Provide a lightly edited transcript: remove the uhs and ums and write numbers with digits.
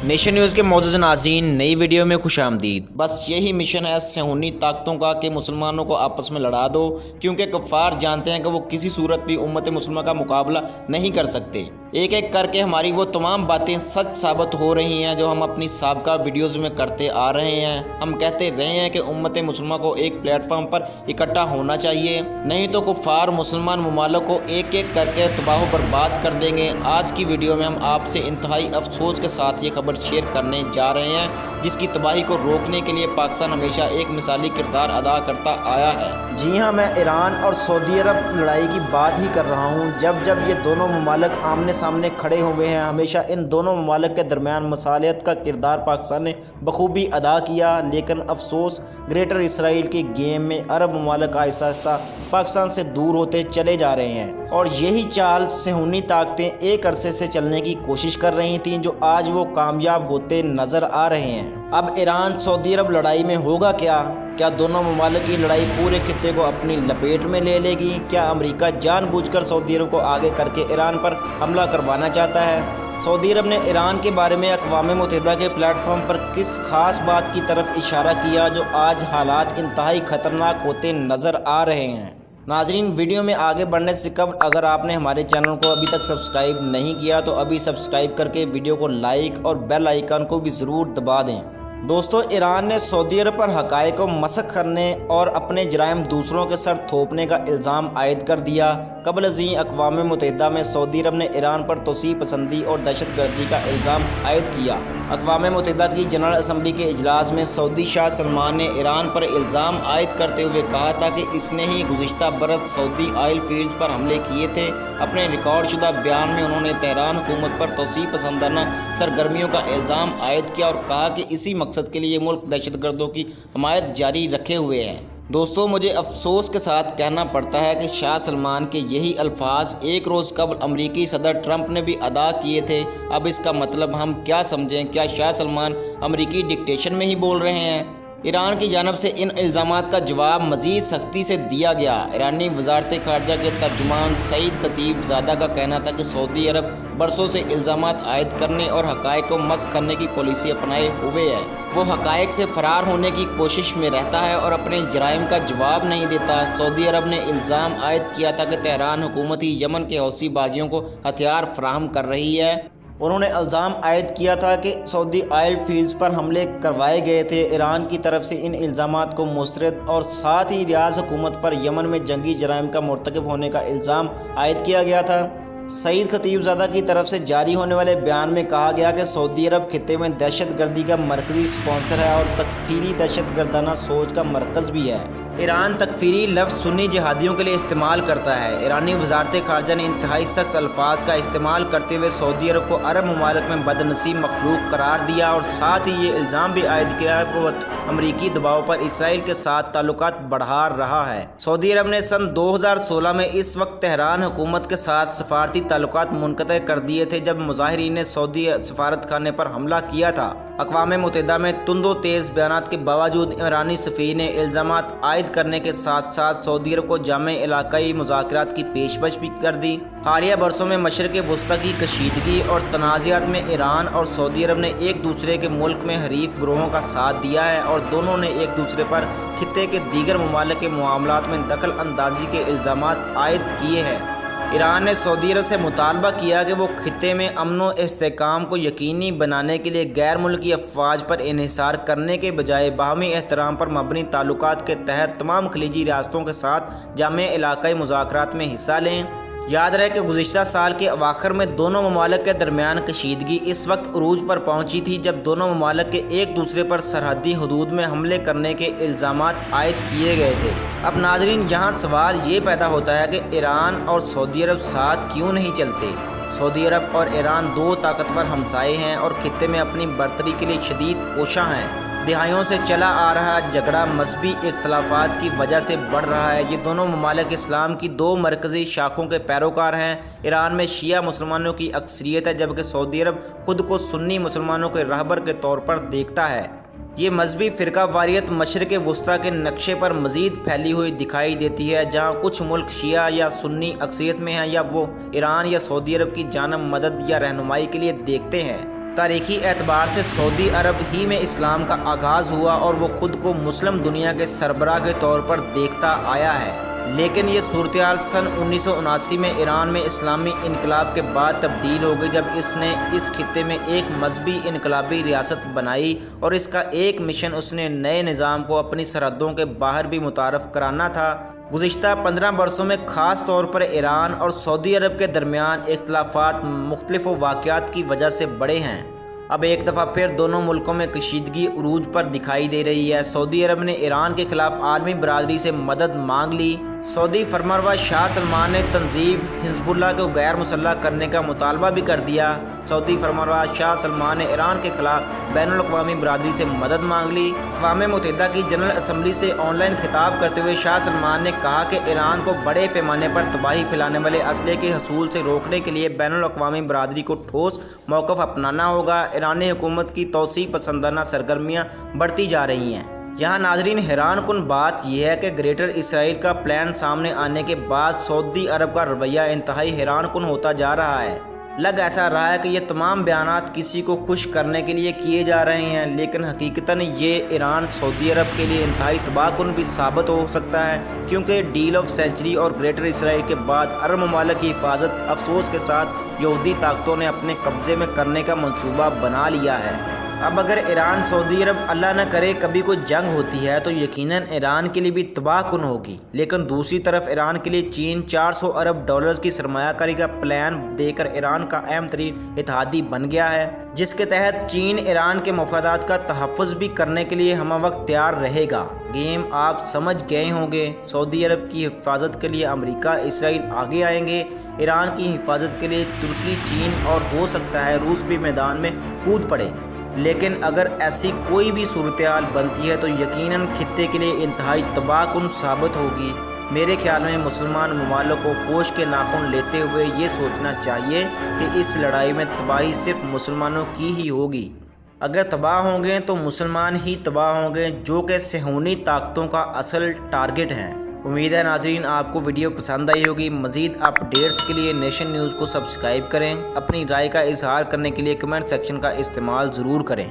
Nation news کے معزز ناظرین، نئی ویڈیو میں خوش آمدید۔ بس یہی مشن ہے صہیونی طاقتوں کا کہ مسلمانوں کو آپس میں لڑا دو، کیونکہ کفار جانتے ہیں کہ وہ کسی صورت بھی امت مسلمہ کا مقابلہ نہیں کر سکتے۔ ایک ایک کر کے ہماری وہ تمام باتیں سچ ثابت ہو رہی ہیں جو ہم اپنی سابقہ ویڈیوز میں کرتے آ رہے ہیں۔ ہم کہتے رہے ہیں کہ امت مسلمہ کو ایک پلیٹ فارم پر اکٹھا ہونا چاہیے، نہیں تو کفار مسلمان ممالک کو ایک ایک کر کے تباہ و برباد کر دیں گے۔ آج کی ویڈیو میں ہم آپ سے انتہائی افسوس کے ساتھ یہ خبر شیئر کرنے جا رہے ہیں، جس کی تباہی کو روکنے کے لیے پاکستان ہمیشہ ایک مثالی کردار ادا کرتا آیا ہے۔ جی ہاں، میں ایران اور سعودی عرب لڑائی کی بات ہی کر رہا ہوں۔ جب یہ دونوں ممالک آمنے سامنے کھڑے ہوئے ہیں، ہمیشہ ان دونوں ممالک کے درمیان مصالحت کا کردار پاکستان نے بخوبی ادا کیا، لیکن افسوس گریٹر اسرائیل کے گیم میں عرب ممالک آہستہ آہستہ پاکستان سے دور ہوتے چلے جا رہے ہیں، اور یہی چال صہیونی طاقتیں ایک عرصے سے چلنے کی کوشش کر رہی تھیں، جو آج وہ کامیاب ہوتے نظر آ رہے ہیں۔ اب ایران سعودی عرب لڑائی میں ہوگا کیا دونوں ممالک کی لڑائی پورے خطے کو اپنی لپیٹ میں لے لے گی؟ کیا امریکہ جان بوجھ کر سعودی عرب کو آگے کر کے ایران پر حملہ کروانا چاہتا ہے؟ سعودی عرب نے ایران کے بارے میں اقوام متحدہ کے پلیٹ فارم پر کس خاص بات کی طرف اشارہ کیا جو آج حالات انتہائی خطرناک ہوتے نظر آ رہے ہیں؟ ناظرین، ویڈیو میں آگے بڑھنے سے قبل اگر آپ نے ہمارے چینل کو ابھی تک سبسکرائب نہیں کیا تو ابھی سبسکرائب کر کے ویڈیو کو لائک اور بیل آئیکن کو بھی ضرور دبا دیں۔ دوستو، ایران نے سعودی عرب پر حقائق کو مسخ کرنے اور اپنے جرائم دوسروں کے سر تھوپنے کا الزام عائد کر دیا۔ قبل ازیں اقوام متحدہ میں سعودی عرب نے ایران پر توسیع پسندی اور دہشت گردی کا الزام عائد کیا۔ اقوام متحدہ کی جنرل اسمبلی کے اجلاس میں سعودی شاہ سلمان نے ایران پر الزام عائد کرتے ہوئے کہا تھا کہ اس نے ہی گزشتہ برس سعودی آئل فیلڈز پر حملے کیے تھے۔ اپنے ریکارڈ شدہ بیان میں انہوں نے تہران حکومت پر توسیع پسندانہ سرگرمیوں کا الزام عائد کیا اور کہا کہ اسی مقصد کے لیے ملک دہشت گردوں کی حمایت جاری رکھے ہوئے ہے۔ دوستو، مجھے افسوس کے ساتھ کہنا پڑتا ہے کہ شاہ سلمان کے یہی الفاظ ایک روز قبل امریکی صدر ٹرمپ نے بھی ادا کیے تھے۔ اب اس کا مطلب ہم کیا سمجھیں؟ کیا شاہ سلمان امریکی ڈکٹیشن میں ہی بول رہے ہیں؟ ایران کی جانب سے ان الزامات کا جواب مزید سختی سے دیا گیا۔ ایرانی وزارت خارجہ کے ترجمان سعید خطیب زادہ کا کہنا تھا کہ سعودی عرب برسوں سے الزامات عائد کرنے اور حقائق کو مسخ کرنے کی پالیسی اپنائے ہوئے ہے۔ وہ حقائق سے فرار ہونے کی کوشش میں رہتا ہے اور اپنے جرائم کا جواب نہیں دیتا۔ سعودی عرب نے الزام عائد کیا تھا کہ تہران حکومت ہی یمن کے حوثی باغیوں کو ہتھیار فراہم کر رہی ہے۔ انہوں نے الزام عائد کیا تھا کہ سعودی آئل فیلڈز پر حملے کروائے گئے تھے۔ ایران کی طرف سے ان الزامات کو مسترد اور ساتھ ہی ریاض حکومت پر یمن میں جنگی جرائم کا مرتکب ہونے کا الزام عائد کیا گیا تھا۔ سعید خطیب زادہ کی طرف سے جاری ہونے والے بیان میں کہا گیا کہ سعودی عرب خطے میں دہشت گردی کا مرکزی سپانسر ہے اور تکفیری دہشت گردانہ سوچ کا مرکز بھی ہے۔ ایران تکفیری لفظ سنی جہادیوں کے لیے استعمال کرتا ہے۔ ایرانی وزارت خارجہ نے انتہائی سخت الفاظ کا استعمال کرتے ہوئے سعودی عرب کو عرب ممالک میں بدنصیب مخلوق قرار دیا اور ساتھ ہی یہ الزام بھی عائد کیا کہ وہ امریکی دباؤ پر اسرائیل کے ساتھ تعلقات بڑھا رہا ہے۔ سعودی عرب نے سن 2016 میں اس وقت تہران حکومت کے ساتھ سفارتی تعلقات منقطع کر دیے تھے جب مظاہرین نے سعودی سفارت خانے پر حملہ کیا تھا۔ اقوام متحدہ میں تند و تیز بیانات کے باوجود ایرانی سفیر نے الزامات عائد کرنے کے ساتھ ساتھ سعودی عرب کو جامع علاقائی مذاکرات کی پیشکش بھی کر دی۔ حالیہ برسوں میں مشرق وسطیٰ کی کشیدگی اور تنازعات میں ایران اور سعودی عرب نے ایک دوسرے کے ملک میں حریف گروہوں کا ساتھ دیا ہے اور دونوں نے ایک دوسرے پر خطے کے دیگر ممالک کے معاملات میں دخل اندازی کے الزامات عائد کیے ہیں۔ ایران نے سعودی عرب سے مطالبہ کیا کہ وہ خطے میں امن و استحکام کو یقینی بنانے کے لیے غیر ملکی افواج پر انحصار کرنے کے بجائے باہمی احترام پر مبنی تعلقات کے تحت تمام خلیجی ریاستوں کے ساتھ جامع علاقائی مذاکرات میں حصہ لیں۔ یاد رہے کہ گزشتہ سال کے اواخر میں دونوں ممالک کے درمیان کشیدگی اس وقت عروج پر پہنچی تھی جب دونوں ممالک کے ایک دوسرے پر سرحدی حدود میں حملے کرنے کے الزامات عائد کیے گئے تھے۔ اب ناظرین، یہاں سوال یہ پیدا ہوتا ہے کہ ایران اور سعودی عرب ساتھ کیوں نہیں چلتے؟ سعودی عرب اور ایران دو طاقتور ہمسائے ہیں اور خطے میں اپنی برتری کے لیے شدید کوشاں ہیں۔ دہائیوں سے چلا آ رہا جھگڑا مذہبی اختلافات کی وجہ سے بڑھ رہا ہے۔ یہ دونوں ممالک اسلام کی دو مرکزی شاخوں کے پیروکار ہیں۔ ایران میں شیعہ مسلمانوں کی اکثریت ہے جبکہ سعودی عرب خود کو سنی مسلمانوں کے رہبر کے طور پر دیکھتا ہے۔ یہ مذہبی فرقہ واریت مشرق وسطیٰ کے نقشے پر مزید پھیلی ہوئی دکھائی دیتی ہے، جہاں کچھ ملک شیعہ یا سنی اکثریت میں ہیں یا وہ ایران یا سعودی عرب کی جانب مدد یا رہنمائی کے لیے دیکھتے ہیں۔ تاریخی اعتبار سے سعودی عرب ہی میں اسلام کا آغاز ہوا اور وہ خود کو مسلم دنیا کے سربراہ کے طور پر دیکھتا آیا ہے، لیکن یہ صورتحال سن 1979 میں ایران میں اسلامی انقلاب کے بعد تبدیل ہو گئی، جب اس نے اس خطے میں ایک مذہبی انقلابی ریاست بنائی اور اس کا ایک مشن اس نے نئے نظام کو اپنی سرحدوں کے باہر بھی متعارف کرانا تھا۔ گزشتہ 15 برسوں میں خاص طور پر ایران اور سعودی عرب کے درمیان اختلافات مختلف واقعات کی وجہ سے بڑھے ہیں۔ اب ایک دفعہ پھر دونوں ملکوں میں کشیدگی عروج پر دکھائی دے رہی ہے۔ سعودی عرب نے ایران کے خلاف عالمی برادری سے مدد مانگ لی۔ سعودی فرمانروا شاہ سلمان نے تنظیم حزب اللہ کو غیر مسلح کرنے کا مطالبہ بھی کر دیا۔ سعودی فرمانروا شاہ سلمان نے ایران کے خلاف بین الاقوامی برادری سے مدد مانگ لی۔ اقوام متحدہ کی جنرل اسمبلی سے آن لائن خطاب کرتے ہوئے شاہ سلمان نے کہا کہ ایران کو بڑے پیمانے پر تباہی پھیلانے والے اسلحے کے حصول سے روکنے کے لیے بین الاقوامی برادری کو ٹھوس موقف اپنانا ہوگا۔ ایرانی حکومت کی توسیع پسندانہ سرگرمیاں بڑھتی جا رہی ہیں۔ یہاں ناظرین حیران کن بات یہ ہے کہ گریٹر اسرائیل کا پلان سامنے آنے کے بعد سعودی عرب کا رویہ انتہائی حیران کن ہوتا جا رہا ہے۔ لگ ایسا رہا ہے کہ یہ تمام بیانات کسی کو خوش کرنے کے لیے کیے جا رہے ہیں، لیکن حقیقتاً یہ ایران سعودی عرب کے لیے انتہائی تباہ کن بھی ثابت ہو سکتا ہے، کیونکہ ڈیل آف سینچری اور گریٹر اسرائیل کے بعد عرب ممالک کی حفاظت افسوس کے ساتھ یہودی طاقتوں نے اپنے قبضے میں کرنے کا منصوبہ بنا لیا ہے۔ اب اگر ایران سعودی عرب اللہ نہ کرے کبھی کوئی جنگ ہوتی ہے تو یقیناً ایران کے لیے بھی تباہ کن ہوگی، لیکن دوسری طرف ایران کے لیے چین 400 ارب ڈالرز کی سرمایہ کاری کا پلان دے کر ایران کا اہم ترین اتحادی بن گیا ہے، جس کے تحت چین ایران کے مفادات کا تحفظ بھی کرنے کے لیے ہمہ وقت تیار رہے گا۔ گیم آپ سمجھ گئے ہوں گے۔ سعودی عرب کی حفاظت کے لیے امریکہ اسرائیل آگے آئیں گے، ایران کی حفاظت کے لیے ترکی، چین اور ہو سکتا ہے روس بھی میدان میں کود پڑے۔ لیکن اگر ایسی کوئی بھی صورتحال بنتی ہے تو یقیناً خطے کے لیے انتہائی تباہ کن ثابت ہوگی۔ میرے خیال میں مسلمان ممالک کو ہوش کے ناخن لیتے ہوئے یہ سوچنا چاہیے کہ اس لڑائی میں تباہی صرف مسلمانوں کی ہی ہوگی۔ اگر تباہ ہوں گے تو مسلمان ہی تباہ ہوں گے، جو کہ صہیونی طاقتوں کا اصل ٹارگٹ ہیں۔ امید ہے ناظرین آپ کو ویڈیو پسند آئی ہوگی۔ مزید اپڈیٹس کے لیے نیشن نیوز کو سبسکرائب کریں۔ اپنی رائے کا اظہار کرنے کے لیے کمنٹ سیکشن کا استعمال ضرور کریں۔